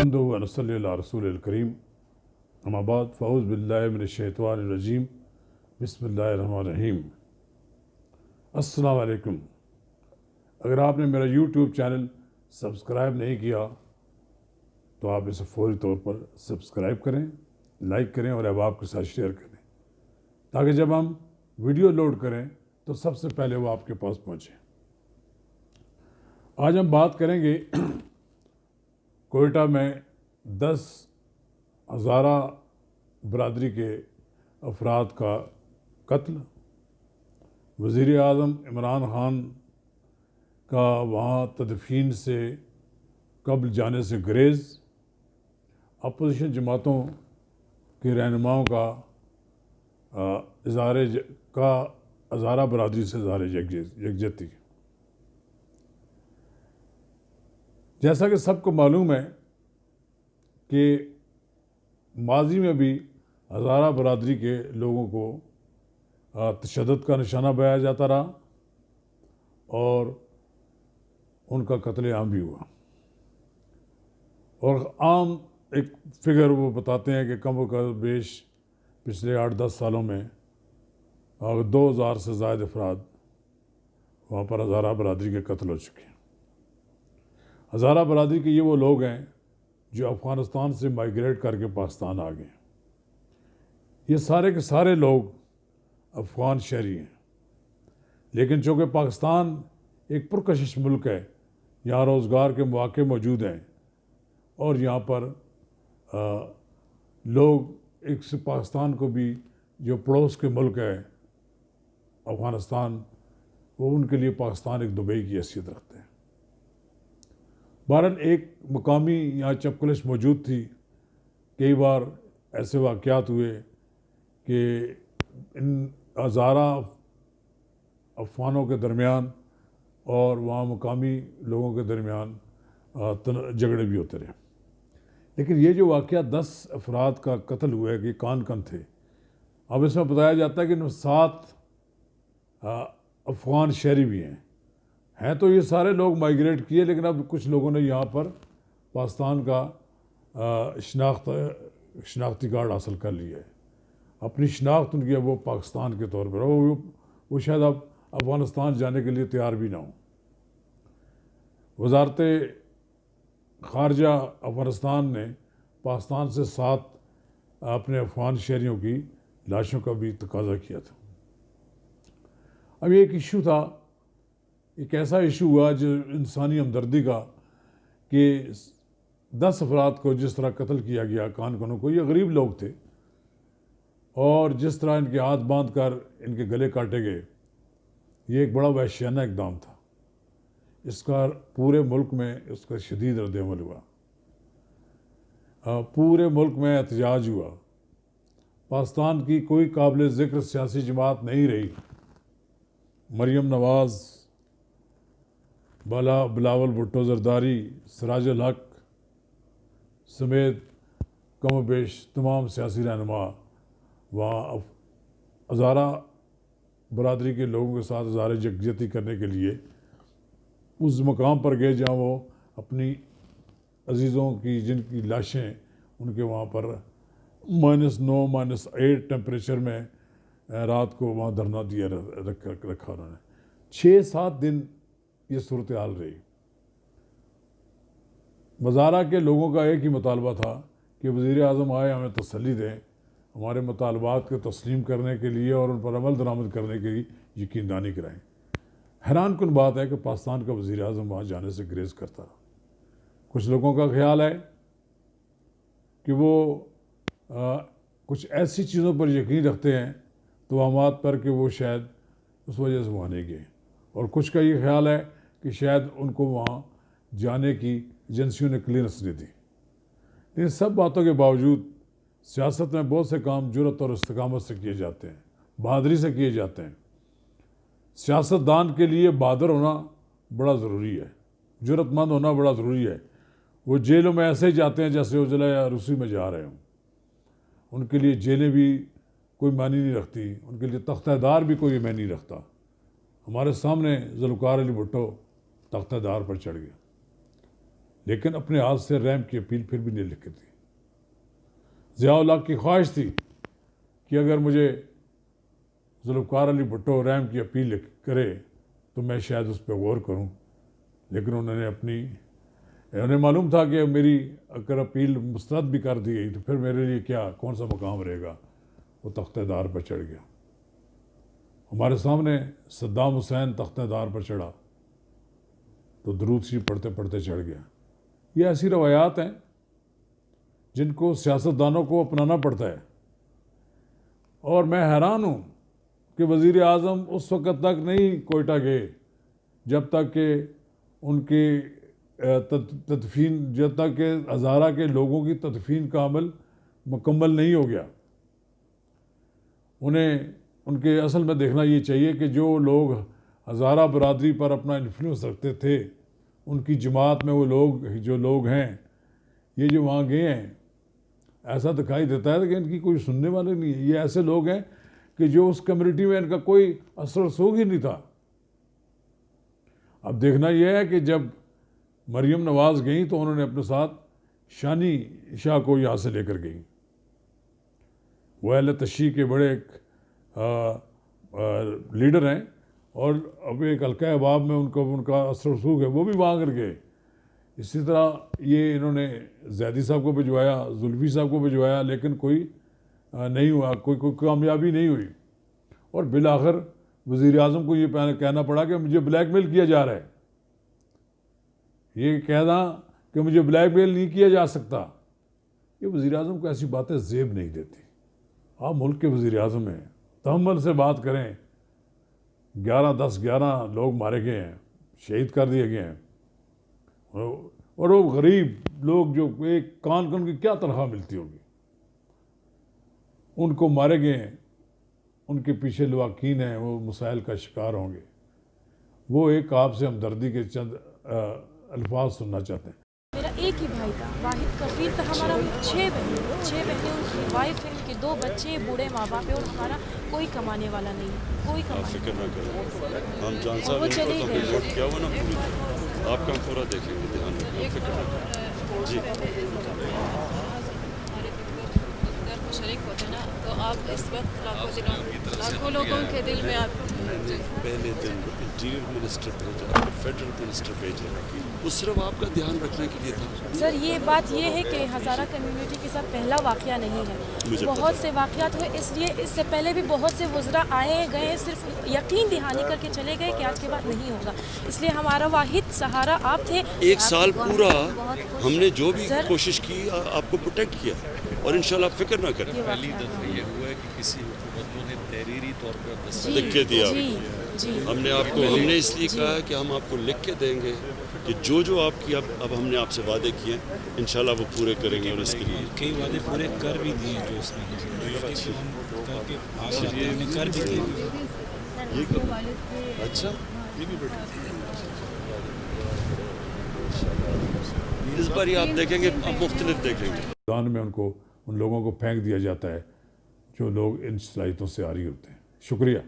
नहमदुहु व नसल्ली अला रसूलिल करीम अम्मा बाद फ़ऊज़ु बिल्लाहि मिनश शैतानिर रजीम बिस्मिल्लाहिर रहमानिर रहीम। अस्सलाम वालेकुम। अगर आपने मेरा यूट्यूब चैनल सब्सक्राइब नहीं किया तो आप इसे फ़ौरी तौर पर सब्सक्राइब करें, लाइक करें और अहबाब के साथ शेयर करें, ताकि जब हम वीडियो लोड करें तो सबसे पहले वो आपके पास पहुँचे। आज हम बात करेंगे कोयटा में 10 हज़ारा बरादरी के अफराद का कत्ल, वज़ीर आज़म इमरान खान का वहाँ तदफीन से कब्ल जाने से गुरेज़, अपोजिशन जमातों के रहनुमाओं का हज़ारा बरादरी से इज़हार यकजहती। जैसा कि सबको मालूम है कि माजी में भी हज़ारा बरादरी के लोगों को तशद्दुद का निशाना बनाया जाता रहा और उनका कत्लेआम भी हुआ। और आम एक फिगर वो बताते हैं कि कम बेश पिछले 8-10 सालों में 2000 से ज़ायद अफराद वहाँ पर हज़ारा बरादरी के कत्ल हो चुके हैं। हज़ारा बरादरी के ये वो लोग हैं जो अफ़गानिस्तान से माइग्रेट करके पाकिस्तान आ गए। ये सारे के सारे लोग अफ़गान शहरी हैं, लेकिन चूँकि पाकिस्तान एक पुरकशिश मुल्क है, यहाँ रोज़गार के मौके मौजूद हैं और यहाँ पर लोग एक से पाकिस्तान को भी जो पड़ोस के मुल्क है अफ़गानिस्तान, वो उनके लिए पाकिस्तान एक दुबई की हैसियत रखते हैं। बहरहाल एक मकामी यहाँ चपकलिश मौजूद थी। कई बार ऐसे वाक़यात हुए कि इन हज़ारा अफ़गानों के दरमियान और वहाँ मकामी लोगों के दरमियान झगड़े भी होते रहे। लेकिन ये जो वाक़या 10 अफराद का कत्ल हुआ है कि कौन कौन थे, अब इसमें बताया जाता है कि 7 अफ़गान शहरी भी हैं तो ये सारे लोग माइग्रेट किए, लेकिन अब कुछ लोगों ने यहाँ पर पाकिस्तान का शनाख्ती कार्ड हासिल कर लिया है। अपनी शनाख्त उनकी वो पाकिस्तान के तौर पर वो शायद अब अफ़गानिस्तान जाने के लिए तैयार भी ना हो। वज़ारत ख़ारजा अफ़गानिस्तान ने पाकिस्तान से 7 अपने अफ़गान शहरियों की लाशों का भी तकाज़ा किया था। अब एक इशू था, एक ऐसा इशू हुआ जो इंसानी हमदर्दी का, कि 10 अफराद को जिस तरह कत्ल किया गया कानूनों को, ये गरीब लोग थे और जिस तरह इनके हाथ बांध कर इनके गले काटे गए, ये एक बड़ा वहशियाना इक़दाम था। इसका पूरे मुल्क में इसका शदीद रद्द-ए-अमल हुआ, पूरे मुल्क में एहतजाज हुआ। पाकिस्तान की कोई काबिल ज़िक्र सियासी जमात नहीं रही। मरियम नवाज़, बिलावल भुट्टो ज़रदारी, सिराजुल हक समेत कम बेश तमाम सियासी रहनुमा वहाँ हज़ारा बरादरी के लोगों के साथ इज़हार यकजहती करने के लिए उस मकाम पर गए जहाँ वो अपनी अजीज़ों की जिनकी लाशें उनके वहाँ पर -9 -8 टेम्परेचर में रात को वहाँ धरना दिया रखा उन्होंने। 6-7 दिन ये सूरत हाल रही। हज़ारा के लोगों का एक ही मुतालबा था कि वज़ीर आज़म आए, हमें तसल्ली दें, हमारे मुतालबात को तस्लीम करने के लिए और उन पर अमल दरामद करने की यकीनदानी कराएँ। हैरान कुन बात है कि पाकिस्तान का वज़ीर आज़म वहाँ जाने से गुरेज़ करता रहा। कुछ लोगों का ख्याल है कि वो कुछ ऐसी चीज़ों पर यकीन रखते हैं तोहमात पर कि वो शायद उस वजह से वहाँ नहीं गए, और कुछ का ये ख्याल है कि शायद उनको वहाँ जाने की एजेंसियों ने क्लियरेंस नहीं दी। लेकिन सब बातों के बावजूद सियासत में बहुत से काम जुर्रत और इस्तिकामत से किए जाते हैं, बहादुरी से किए जाते हैं। सियासतदान के लिए बहादुर होना बड़ा ज़रूरी है, जुर्रतमंद होना बड़ा ज़रूरी है। वो जेलों में ऐसे ही जाते हैं जैसे उजला या रूसी में जा रहे हों। उनके लिए जेलें भी कोई मायने नहीं रखती, उनके लिए तख्तादार भी कोई मायने नहीं रखता। हमारे सामने ज़ुल्फ़िकार अली भुट्टो तख्तादार पर चढ़ गया। लेकिन अपने हाथ से रैम की अपील फिर भी नहीं लिखी थी। ज़िया-उल हक की ख्वाहिश थी कि अगर मुझे जुल्फ़िकार अली भुट्टो रैम की अपील करे तो मैं शायद उस पर गौर करूं, लेकिन उन्हें मालूम था कि मेरी अगर अपील मुस्तरद भी कर दी गई तो फिर मेरे लिए कौन सा मकाम रहेगा। वो तख्तेदार पर चढ़ गया। हमारे सामने सद्दाम हुसैन तख्तेदार पर चढ़ा तो दरूद शरीफ पढ़ते पढ़ते चढ़ गया। ये ऐसी रवायात हैं जिनको सियासतदानों को अपनाना पड़ता है। और मैं हैरान हूँ कि वज़ीर आज़म उस वक़्त तक नहीं कोयटा गए जब तक कि उनकी तदफीन, जब तक कि हज़ारा के लोगों की तदफीन का अमल मुकम्मल नहीं हो गया। उन्हें उनके असल में देखना ये चाहिए कि जो लोग हज़ारा बरादरी पर अपना इन्फ्लुएंस रखते थे, उनकी जमात में वो लोग हैं, ये जो वहाँ गए हैं, ऐसा दिखाई देता है कि इनकी कोई सुनने वाले नहीं है। ये ऐसे लोग हैं कि जो उस कम्युनिटी में इनका कोई असर रसूख ही नहीं था। अब देखना यह है कि जब मरियम नवाज़ गई तो उन्होंने अपने साथ शानी शाह को यहाँ से लेकर गई। वो अहले तशय्युअ के बड़े लीडर हैं और अब एक हल्का अहबाब में उनका असर रसूख है, वो भी वहाँ कर गए। इसी तरह ये इन्होंने ज़ैदी साहब को भिजवाया, जुल्फ़ी साहब को भिजवाया, लेकिन कोई नहीं हुआ, कोई कामयाबी नहीं हुई। और बिलाखिर वज़ीर आज़म को ये कहना पड़ा कि मुझे ब्लैकमेल किया जा रहा है। ये कहना कि मुझे ब्लैकमेल नहीं किया जा सकता, ये वज़ीर आज़म को ऐसी बातें ज़ेब नहीं देती। आप मुल्क के वज़ीर आज़म हैं, तहम्मुल से बात करें। 11 लोग मारे गए हैं, शहीद कर दिए गए हैं, और वो गरीब लोग जो एक कान की क्या तनख्वाह मिलती होगी, उनको मारे गए हैं। उनके पीछे लवाकीन हैं, वो मसाइल का शिकार होंगे। वो एक आपसे हमदर्दी के चंद अल्फाज सुनना चाहते हैं। मेरा एक ही भाई था, वाहिद कफील था। हमारा 6 बहनें, उनकी वाइफ है, उनके 2 बच्चे, बूढ़े माँ बाप है, और हमारा कोई कमाने वाला नहीं है, कोई फिक्र ना करें। हम जान साहब वो चले गए। रिपोर्ट किया हुआ ना, आपका हम पूरा देखेंगे, ध्यान रखें, फिक्र ना करें। जी शरीक होते ना, तो आप इस वक्त लाखों लोगों के दिल में आप पहले दिन इंटीरियर मिनिस्टर भेजा, फेडरल मिनिस्टर भेजा, वो सिर्फ आपका ध्यान रखने के लिए था। सर, ये बात ये है कि हज़ारा कम्युनिटी के साथ पहला वाक़या नहीं है, बहुत से वाक़यात हुए। इसलिए इससे पहले भी बहुत से वज़रा आए गए, सिर्फ यकीन दहानी करके चले गए कि आज के बाद नहीं होगा। इसलिए हमारा वाहिद सहारा आप थे। 1 साल पूरा हमने जो भी कोशिश की आपको प्रोटेक्ट किया, और इंशाल्लाह फिक्र ना करें। पहली दफ़ा ये हुआ है कि किसी हुकूमतों ने तहरीरी तौर पर लिख के दिया। हमने इसलिए कहा है कि हम आपको लिख के देंगे कि जो आपकी अब हमने आपसे वादे किए हैं, इंशाल्लाह वो पूरे करेंगे। और इसके लिए कई वादे पूरे कर भी दिए जो उसमें कर भी दिए। अच्छा, इस बार ही आप देखेंगे, आप मुख्तलिफ देखेंगे। दान में उन लोगों को फेंक दिया जाता है जो लोग इन सलाहियतों से आरी होते हैं। शुक्रिया।